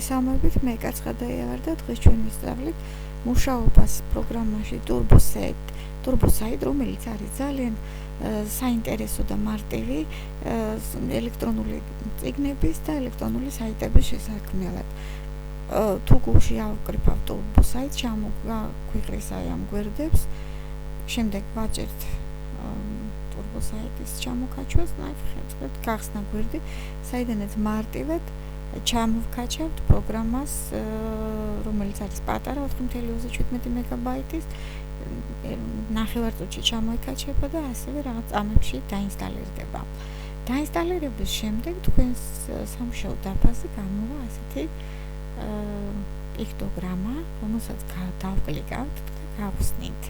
მოგესალმებით, მე კაცხა დაიავარდა დღეს ჩვენი სწავლით მუშაობას პროგრამაში TurboSite, რომელიც არის ძალიან საინტერესო და მარტივი ელექტრონული წიგნების და ელექტრონული საიტების შესაქმნელად. თუ გულში ავკრიფავ TurboSite, ჩამოგვიყრეს აი ამ გვერდებს, შემდეგ ვაჭერთ TurboSite-ის ჩამოკაჩვას, ნახეთ, გახსნა გვერდი, საიდანაც მარტივად ჩამოვკაჩავთ პროგრამას, რომელიც არის პატარა 4.37 მეგაბაიტის, ნახევარწუთში ჩამოიკაჩება და ასევე რაღაც წამებში დაინსტალირდება. დაინსტალირების შემდეგ თქვენს სამშობლო დაფაზე გამოვა ასეთი პიქტოგრამა, რომელსაც დავკლიკავთ და გავხსნით.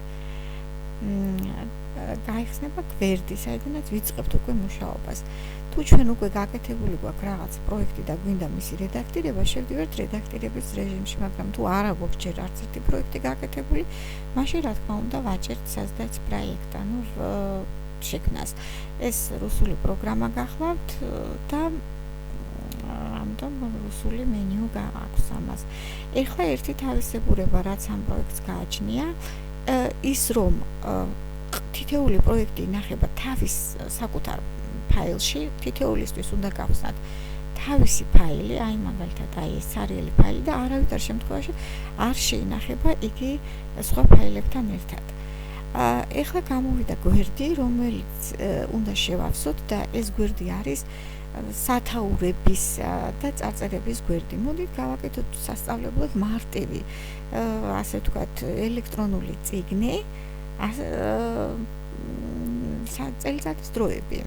გაიხსნება გვერდი, საიდანაც ვიწყებთ უკვე მუშაობას. თუ ჩვენ უკვე გაკეთებული გვაქვს რაღაც პროექტი და გვინდა მისი რედაქტირება, შევდივართ რედაქტირების რეჟიმში, მაგრამ თუ არა გვაქვს ჯერ არც ერთი პროექტი გაკეთებული, მაშინ რა თქმა უნდა ვაჭერთ создать проект, ანუ შექმნას. ეს რუსული პროგრამა გახლავთ და ამიტომ რუსული მენიუ გააქვს ამას. ეხლა ერთი თავისებურება, რაც ამ პროექტს გააჩნია, ის რომ თითეული პროექტი ინახება თავის საკუთარ ფაილში, თითეულისთვის უნდა გავხსნათ თავისი ფაილი, აი მაგალითად აი ეს სერიალი ფაილი და არავითარ შემთხვევაში არ შეინახება იგი სხვა ფაილებთან ერთად. ეხლა გამოვიდა გვერდი, რომელიც უნდა შევავსოთ და ეს გვერდი არის სათაურების და წარწერების გვერდი. მოდით გავაკეთოთ სასწავლებლად მარტივი, ასე ვთქვათ, ელექტრონული წიგნი, წელიწადის დროები.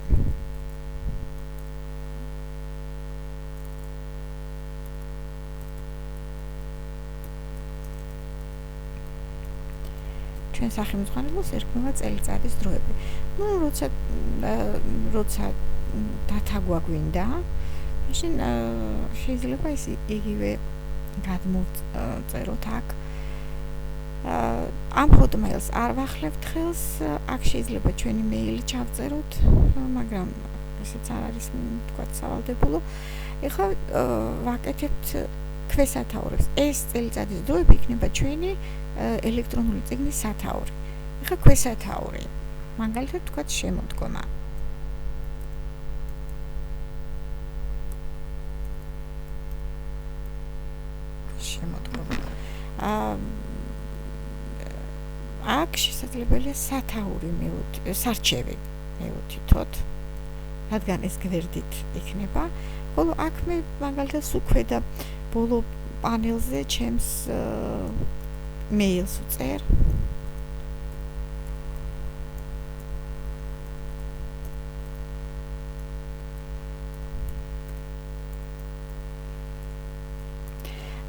ჩვენ სახელმძღვანელოს ერქმევა წელიწადის დროები. როცა data გვაგვინდა, მაშინ შეიძლება ის იგივე გადმოვწეროთ აქ. ამ hotmail-ს არ ვახლებთ ხელს, აქ შეიძლება ჩვენი მეილი ჩავწეროთ, მაგრამ ესეც არ არის თქვათ სავალდებულო. ეხლა ვაკეთებთ ქვესათაურებს. ეს წელიწადის დროები იქნება ჩვენი ელექტრონული წიგნის სათაური. ეხლა ქვესათაური. მაგალითად თქვათ შემოდგომა. აქ შესაძლებელია სათაური სარჩევი მივუთითოთ, რადგან ეს გვერდით იქნება, ხოლო აქ მე მაგალითად უქვედა ბოლო პანელზე ჩემს მეილს უწერ.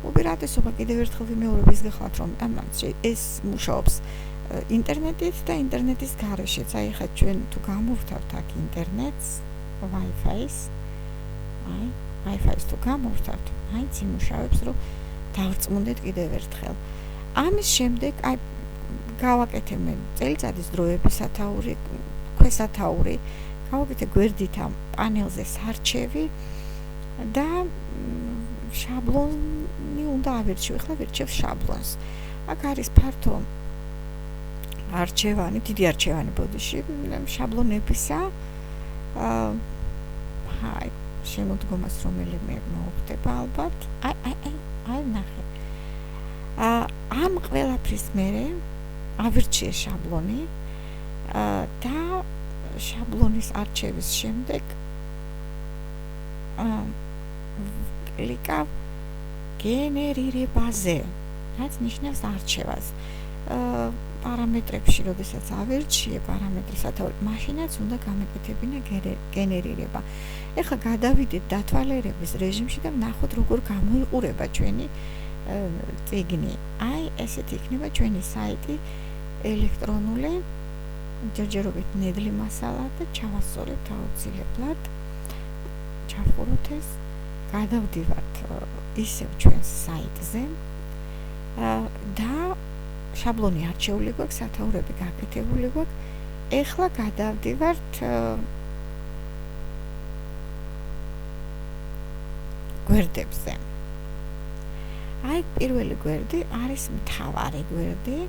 უპირატესობა კიდევ ერთხელ ვიმეორებ ის გახლავთ, რომ ეს მუშაობს ინტერნეტით და ინტერნეტის გარეშეც. აი ხა ჩვენ თუ გამოვთავთ აქ ინტერნეტს, Wi-Fi-ს თუ გამოვთავთ, მაინც იმუშავებს, რომ დავწმუნდეთ კიდევ ერთხელ. ამის შემდეგ აი გავაკეთებ მე წელიწადის დროების სათაური, ქვესათაური, გავაკეთე გვერდით ამ პანელზე სარჩევი და შაბლონი უნდა ავირჩიო. ეხლა ვირჩევ შაბლონს. აქ არის ფართო არჩევანი, დიდი არჩევანი ბოდიში შაბლონებისა. აი, შემოდგომას რომელიმე მოხდება ალბათ. აი ნახე. ამ ყველაფრის მერე ავირჩიე შაბლონი და შაბლონის არჩევის შემდეგ კლიკავ გენერირებაზე, რაც ნიშნავს არჩევას. პარამეტრებში, როდესაც ავირჩიე პარამეტრის სათაური, მაშინაც უნდა გამეკეთებინა გენერირება. ეხლა გადავიდეთ დათვალიერების რეჟიმში და ვნახოთ როგორ გამოიყურება ჩვენი წიგნი. აი ესეთ იქნება ჩვენი საიტი ელექტრონული, ჯერჯერობით ნედლი მასალა და ჩავასწორებთ აუცილებლად. ჩავხუროთ ეს, გადავდივართ ისევ ჩვენს საიტზე და შაბლონი არჩეული გვაქვს, სათაურები გაკეთებული გვაქვს. ეხლა გადავდივართ გვერდებზე. აი პირველი გვერდი არის მთავარი გვერდი.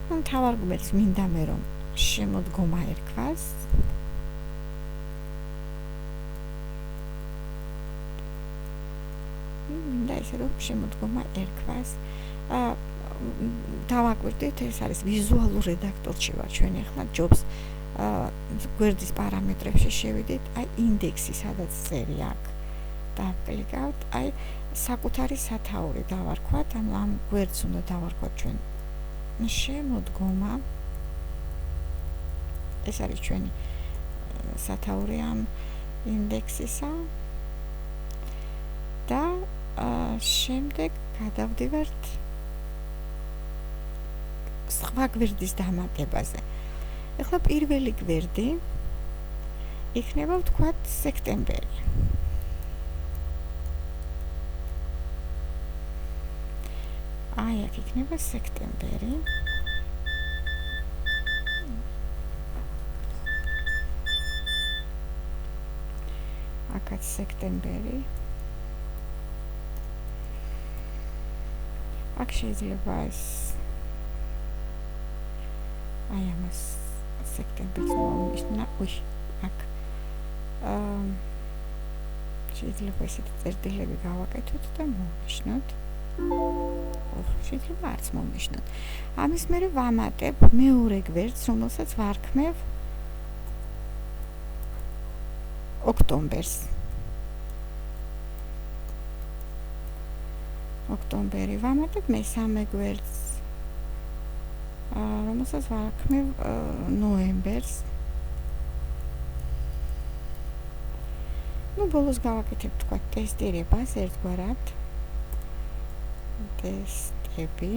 ნუ მთავარ გვერდს მინდა მე რომ შემოდგომა ერქვას. მინდა ისე რომ შემოდგომა ერქვას. დავაკვირდით, ეს არის ვიზუალურ რედაქტორში ვარ ჩვენ ახლა ჯობს გვერდის პარამეტრებში შევიდით, აი ინდექსი სადაც წერი აქ დავკლიკავთ, აი საკუთარი სათაური დავარქვათ, ანუ ამ გვერდს უნდა დავარქვათ ჩვენ შემოდგომა. ეს არის ჩვენი სათაური ამ ინდექსისა და შემდეგ გადავდივართ სხვა გვერდის დამატებაზე. ეხლა პირველი გვერდი იქნება ვთქვათ სექტემბერი. აი აქ იქნება სექტემბერი. აქაც სექტემბერი. აქ შეიძლება ეს აი ამას სექტემბერს მომნიშნა. აქ შეიძლება ესეთი წერტილები გავაკეთოთ და მომნიშნოთ. შეიძლება არც მომნიშნოთ. ამის მერე ვამატებ მეორე გვერდს, რომელსაც ვარქმევ ოქტომბერს. ოქტომბერი ვამატებ მესამე გვერდს, რომელსაც ვარქმევ ნოემბერს. ნუ ბოლოს გავაკეთებ თქვა ტესტირებას ერთგვარად. ტესტები.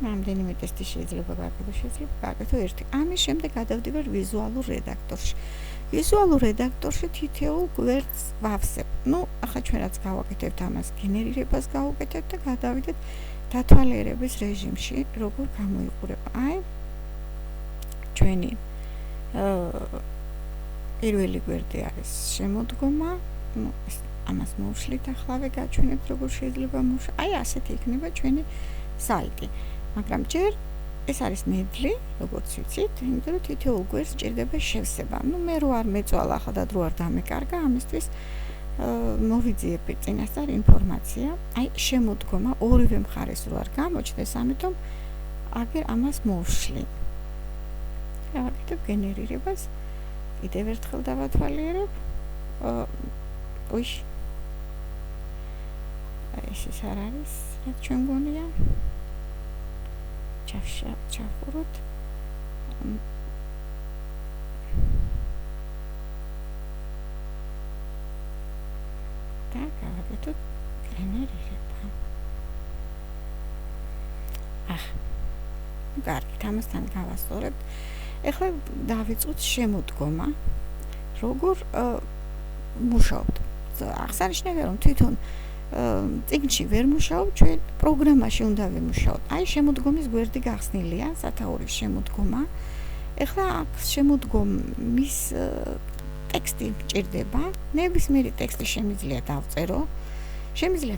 რამდენიმე ტესტი შეიძლება გავაკეთო ერთი. ამის შემდეგ გადავდივარ ვიზუალურ რედაქტორში. ვიზუალურ რედაქტორში თითოეულ გვერდს ვავსებ. ნუ ახლა ჩვენ რაც გავაკეთებთ ამას გენერირებას გავუკეთებთ და გადავიდეთ დათვალიერების რეჟიმში, როგორ გამოიყურება. აი ჩვენი პირველი გვერდი არის შემოდგომა. ნუ ამას მოვშლითახლავე გაჩვენებთ როგორ შეიძლება აი ასეთი იქნება ჩვენი საიტი. მაგრამ ჯერ ეს არის ნედლი, როგორც ვიცით, იმიტომ რომ თითოეულ გვერდს სჭირდება შევსება. ნუ მე რო არ მეწვალა ახლა და დრო არ დამეკარგა, ამისთვის მოვიძიებ წინასწარ ინფორმაცია. აი შემოდგომა ორივე მხარეს რო არ გამოჩნდეს, ამიტომ აგერ ამას მოვშლი. გავაკეთებ გენერირებას. კიდევ ერთხელ დავათვალიერებ. ეს არ არის, რაც ჩვენ გონია. ჩავხუროთ. და გავაკეთოთ გენერირება. კარგი, ამასთან გავასწორებთ. ეხლა დავიწყოთ შემოდგომა. როგორ მუშაობთ? აღსანიშნავია, რომ თვითონ წიგნში ვერ მუშაობ, ჩვენ პროგრამაში უნდა ვიმუშაოთ. აი შემოდგომის გვერდი გახსნილია, სათაურის შემოდგომა. ეხლა აქ შემოდგომის ტექსტი მჭირდება. ნებისმიერი ტექსტი შემიძლია დავწერო. შემიძლია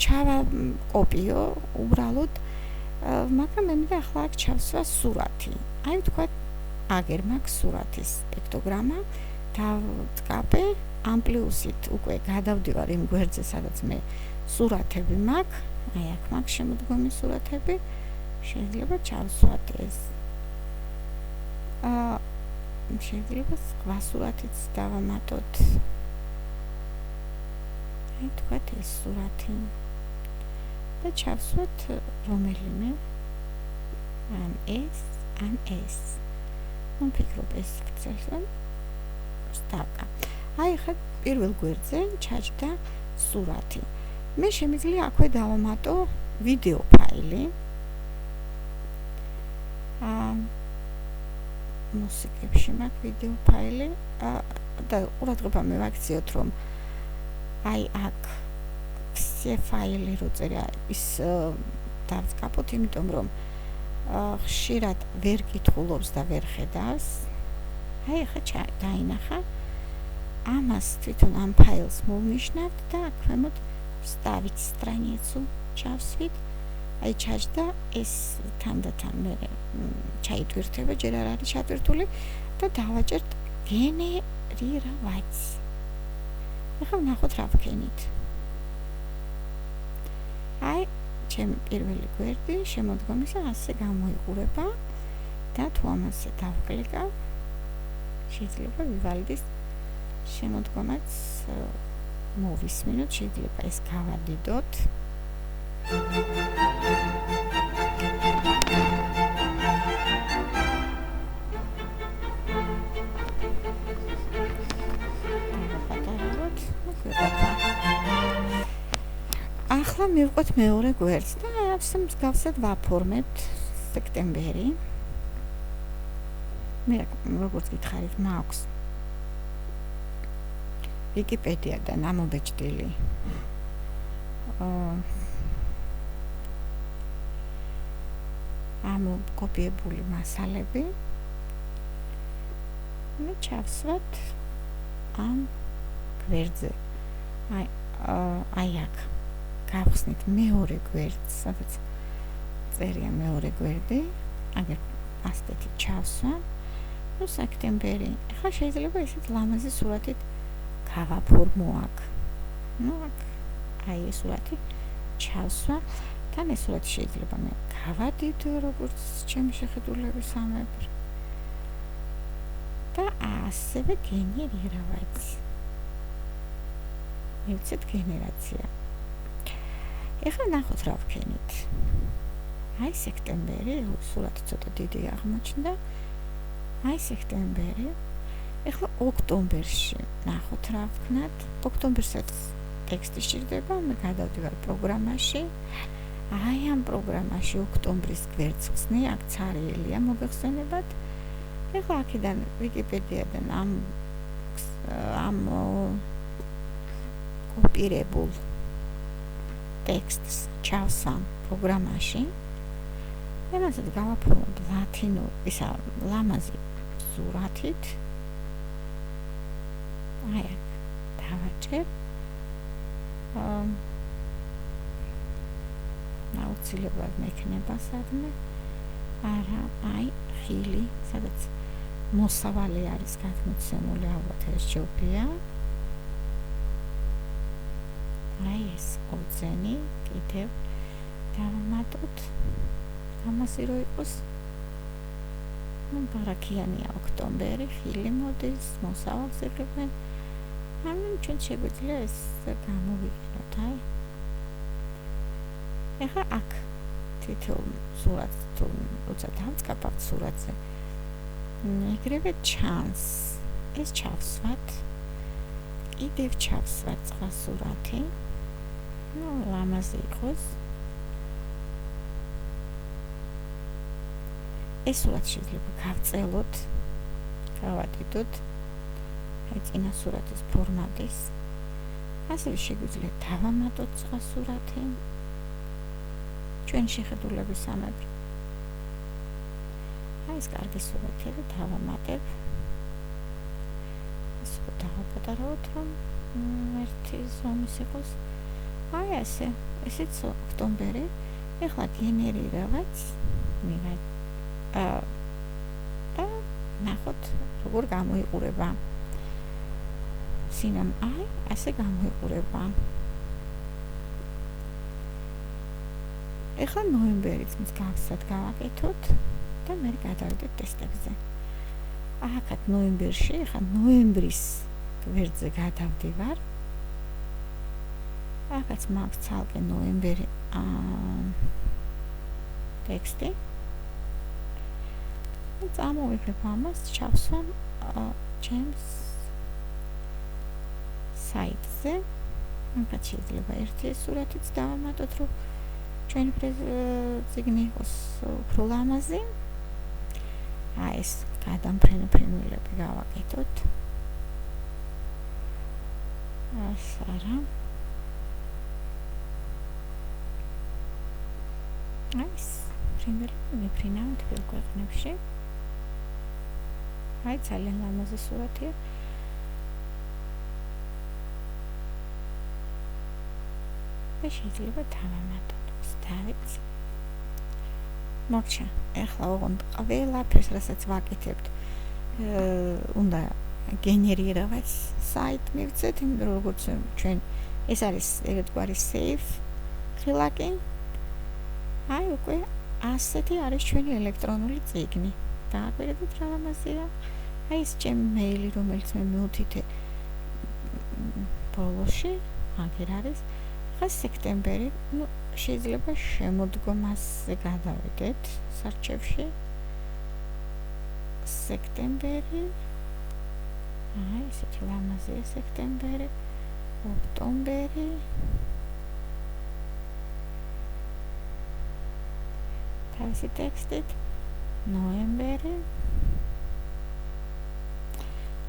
ჩავაკოპიო უბრალოდ, მაგრამ მე მინდა ახლა აქ ჩავსვა სურათი. აი ვთქვათ, აგერ მაქვს სურათის პიქტოგრამა, დავწკაპე ამ პლუსით უკვე გადავდივარ იმ გვერდზე, სადაც მე სურათები მაქვს. აი აქ მაქვს შემოდგომის სურათები. შეიძლება ჩავსვათ ეს. შეიძლება სხვა სურათიც დავამატოთ. აი თქვათ ეს სურათი. და ჩავსვათ რომელიმე ამ ეს. ნუ ფიქრობ ეს წელსვენ სტაკა. აი ხა პირველ გვერდზე ჩაჯდა სურათი. მე შემიძლია აქვე დავამატო ვიდეო ფაილი. მუსიკებში მაქვს ვიდეო ფაილი და ყურადღება მივაქციოთ, რომ აი აქ все ფაილი რო წერია ის დავწკაპოთ, იმიტომ რომ ხშირად ვერ კითხულობს და ვერ ხედავს. აი ახლა დაინახა. ამას თვითონ ამ ფაილს მოვნიშნავთ და ქვემოთ вставить страницу ჩავსვით აი ჩაჯდა ეს თანდათან მე ჩაიტვირთება ჯერ არ არის ჩატვირთული და დავაჭერთ გენერირovat ახლა ნახოთ რა ვქენით აი ჩემი პირველი გვერდი შემოდგომისა ასე გამოიყურება და თუ ამაზე დავკლიკავ შეიძლება ვივალდის შემოდგომაც მოვისმინოთ შეიძლება ეს გავადიდოთ ახლა მივყვეთ მეორე გვერდს და ასე მსგავსად ვაფორმებთ სექტემბერი მე როგორც გითხარით მაქვს ვიკიპედიადან ამობეჭდილი ამოკოპიებული მასალები მე ჩავსვათ ამ გვერდზე აი აქ გავხსნით მეორე გვერდს სადაც წერია მეორე გვერდი აგერ ასეთი ჩავსვა ну სექტემბერი ახლა შეიძლება ისეთ ლამაზი სურათით გავაფორმო აქ ну აქ აი ეს სურათი ჩავსვა თან ეს სურათი შეიძლება მე გავადიდო როგორც ჩემი შეხედულების ამებრ და ასევე გენერირovat მივცეთ გენერაცია ეხლა ნახოთ რა ვქენით აი სექტემბერი სურათი ცოტა დიდი აღმოჩნდა აი სექტემბერი ეხლა ოქტომბერში ნახოთ რა ვქნათ ოქტომბერსაც ტექსტი სჭირდება მე გადავდივარ პროგრამაში აი ამ პროგრამაში ოქტომბრის გვერდს ხსნი აქ ცარიელია მოგეხსენებათ ეხლა აქედან ვიკიპედიადან ამ კოპირებულ ტექსტს ჩავსვამ პროგრამაში ემასაც გავაფორმებ ლათინურ ისა ლამაზი სურათით აი აქ დავაჭერ აუცილებლად მექნება სადმე არა აი ხილი სადაც მოსავალი არის გადმოცემული ალბათ ერთჯერია აი ეს ოძენი კიდევ დავამატოთ ამასი რო იყოს ну ბარაქიანია ოქტომბერი ხილი მოდის მოსავალს იღებენ ანუ ჩვენ შეგვიძლია ეს გამოვიყენოთ აი ეხლა აქ თითოეულ სურათს თუ როცა დავწყაბავთ სურათზე ეგრევე ჩანს ეს ჩავსვათ კიდევ ჩავსვათ სხვა სურათი ну ლამაზი იყოს ეს სურათი შეიძლება გავწელოთ გავადიდოთ აი წინა სურათის ფორმატის ასევე შეგვიძლია დავამატოთ სხვა სურათი ჩვენი შეხედულების ამებრ აი ეს კარგი სურათია და დავამატებ ეს დავაპატარავთ რომ ერთი ზომის იყოს აი ესე ესეც ოქტომბერი ეხლა გენერირovat მივად ნახოთ როგორ გამოიყურება სინამ აი ასე გამოიყურება ეხლა ნოემბერიც მსგავსად გავაკეთოთ და მე გადავიდეთ ტესტებზე აქაც ნოემბერში ეხლა ნოემბრის გვერდზე გადავდივარ აქაც მაქვს ცალკე ნოემბერი ტექსტი წამოვიღებ ამას ჩავსვამ ჩემს საიტზე აქაც შეიძლება ერთი სურათიც დავამატოთ რომ ჩვენი წიგნი იყოს უფრო ლამაზი აი ეს გადამფრენები გავაკეთოთ ეს არა ეს ფრინველი მეფრინავ თბილ ქვეყნებში აი ძალიან ლამაზი სურათია და შეიძლება დავამატოთ 20. მორჩა, ეხლა ოღონდ ყველაფერს, რასაც ვაკეთებთ, უნდა გენერირovat საიტ მივცეთ, იმიტომ რომ როგორც ჩვენ ეს არის ერთგვარი save ხილაკი. აი უკვე ასეთი არის ჩვენი ელექტრონული წიგნი. დააკვირდით რა ამაზეა? აი ეს ჩემი მეილი, რომელიც მე მივუთითე ბოლოში, აგერ არის. ხა სექტემბერი, შეიძლება შემოდგომაზე გადავიდეთ სარჩევში. სექტემბერი. აი ესეთი ლამაზია სექტემბერი, ოქტომბერი. თავისი ტექსტით, ნოემბერი.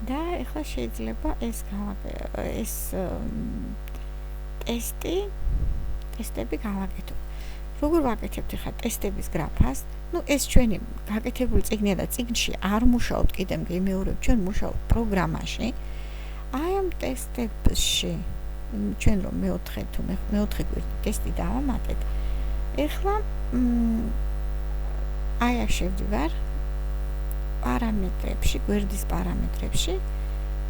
და ეხლა შეიძლება ეს ტესტები გავაკეთოთ. როგორ ვაკეთებთ ახლა ტესტების გრაფას? ეს ჩვენი გაკეთებული წიგნია და წიგნში არ მუშაობთ კიდე, მგემეორებ, ჩვენ მუშაობთ პროგრამაში. აი ამ ტესტებში ჩვენ რომ მეოთხე გვერდი ტესტი დავამატეთ. ეხლა აი აქ შევდივარ პარამეტრებში, გვერდის პარამეტრებში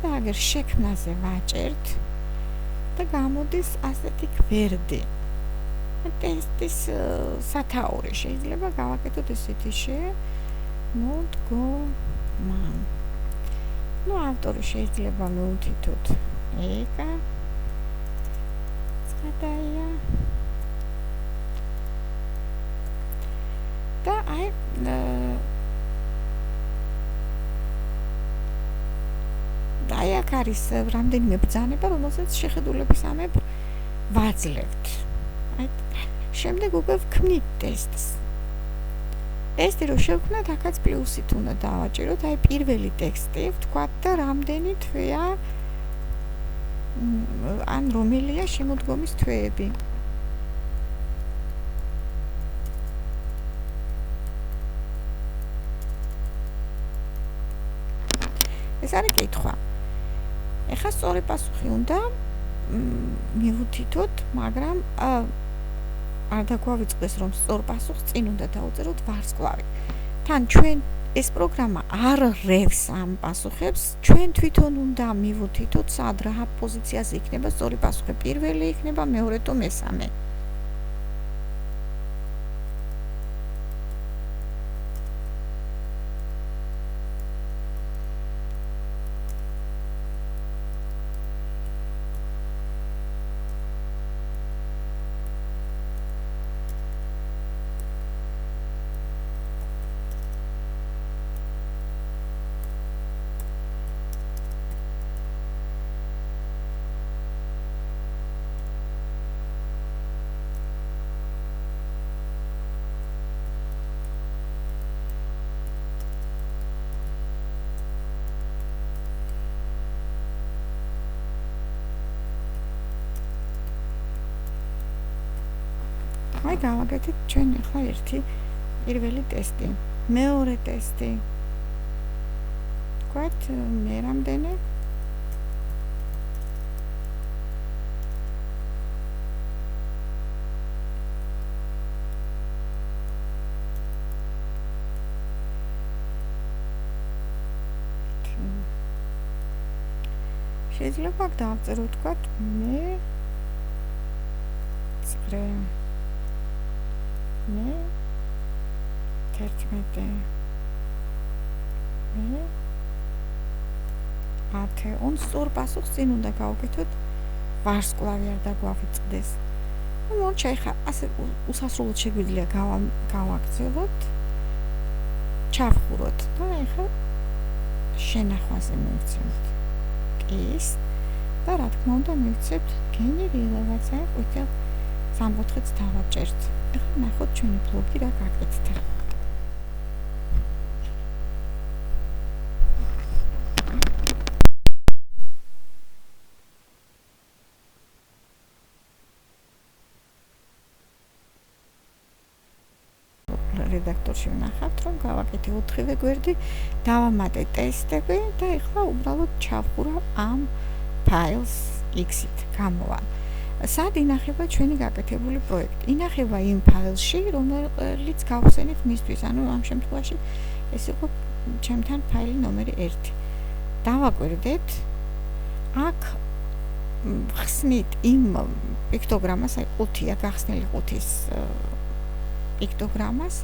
და აგერ შექმნაზე ვაჭერთ და გამოდის ასეთი გვერდი. ტესტის სათაური შეიძლება გავაკეთოთ ესეთი მოდგომა. ავტორი შეიძლება მივუთითოთ ეკა ცხადაია და აი აქ არის რამდენიმე ბრძანება, რომელსაც შეხედულებისამებრ ვაძლევთ. შემდეგ უკვე ვქმნით ტესტს. ტესტი რო შევქმნათ, აქაც პლუსით უნდა დავაჭიროთ, აი პირველი ტექსტი, ვთქვათ და რამდენი თვეა, ან რომელია შემოდგომის თვეები. ეს არის კითხვა. ეხლა სწორი პასუხი უნდა მივუთითოთ, მაგრამ არ დაგვავიწყდეს რომ სწორ პასუხს წინ უნდა დავუწეროთ ვარსკვლავი. თან ჩვენ ეს პროგრამა არ რევს ამ პასუხებს, ჩვენ თვითონ უნდა მივუთითოთ სად რა პოზიციაზე იქნება სწორი პასუხი, პირველი იქნება, მეორე თუ მესამე. აი გავაკეთეთ ჩვენ ახლა ერთი პირველი ტესტი, მეორე ტესტი. ვთქვათ, მე რამდენი? შეიძლება აქ დავწეროთ, ვთქვათ, მე წრე მე 11 მე 10 un სწორ პასუხს წინ უნდა გავაკეთოთ, ვარსკვლავი არ დაგვავიწყდეს. მორჩა ეხა ასე უსასრულოდ შეგვიძლია გავაგრძელოთ, ჩავხუროთ და ეხა შენახვაზე მივცემთ ის და რა თქმა უნდა მივცემთ გენერირებას, აი ყვითელ სამკუთხედს დავაჭერთ. ეხლა ნახოთ ჩვენი ბლოგი რა გაკეთდა. რედაქტორში ვნახავთ, რომ გავაკეთე 4-ვე გვერდი, დავამატე ტესტები და ეხლა უბრალოდ ჩავხურავ ამ ფაილს X-ით გამოვა. სად ინახება ჩვენი გაკეთებული პროექტი? ინახება იმ ფაილში, რომელიც გავხსენით მისთვის, ანუ ამ შემთხვევაში ეს იყო ჩემთან ფაილი ნომერი 1. დავაკვირდეთ, აქ ხსნით იმ პიქტოგრამას, აი ყუთია, გახსნილი ყუთის პიქტოგრამას,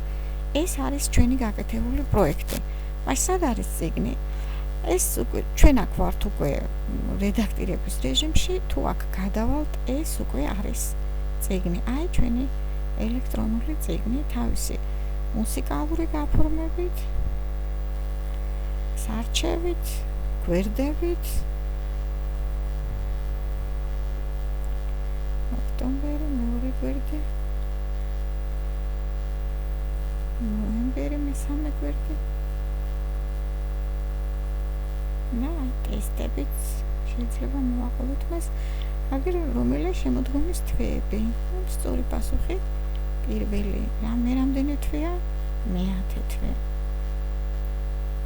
ეს არის ჩვენი გაკეთებული პროექტი. მაგრამ სად არის წიგნი? ეს უკვე ჩვენ აქ ვართ უკვე რედაქტირების რეჟიმში, თუ აქ გადავალთ, ეს უკვე არის წიგნი. აი ჩვენი ელექტრონული წიგნი, თავისი მუსიკალური გაფორმებით, სარჩევით, გვერდებით. ოქტომბერი, მეორე გვერდი. ნოემბერი, მესამე გვერდი. და ტესტებით შეიძლება მოვაყოლოთ მას, აგერ რომელია შემოდგომის თვეები. სწორი პასუხი პირველი, მე რამდენი თვეა? მე-10 თვე.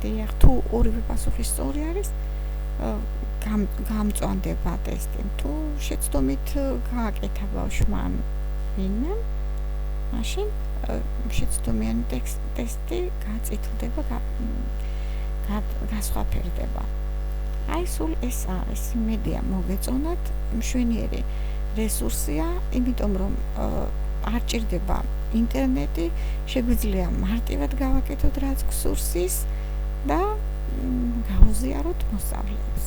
დიახ, თუ ორივე პასუხი სწორი არის, გამწვანდება ტესტი. თუ შეცდომით გააკეთა ბავშვმა ვინმე, მაშინ შეცდომიანი ტესტი გაწითლდება, გასხვაფერდება. აი სულ ეს არის, იმედია მოგეწონათ, მშვენიერი რესურსია, იმიტომ რომ არ ჭირდება ინტერნეტი, შეგვიძლია მარტივად გავაკეთოთ რაც გსურს და გავუზიაროთ მოსწავლეებს.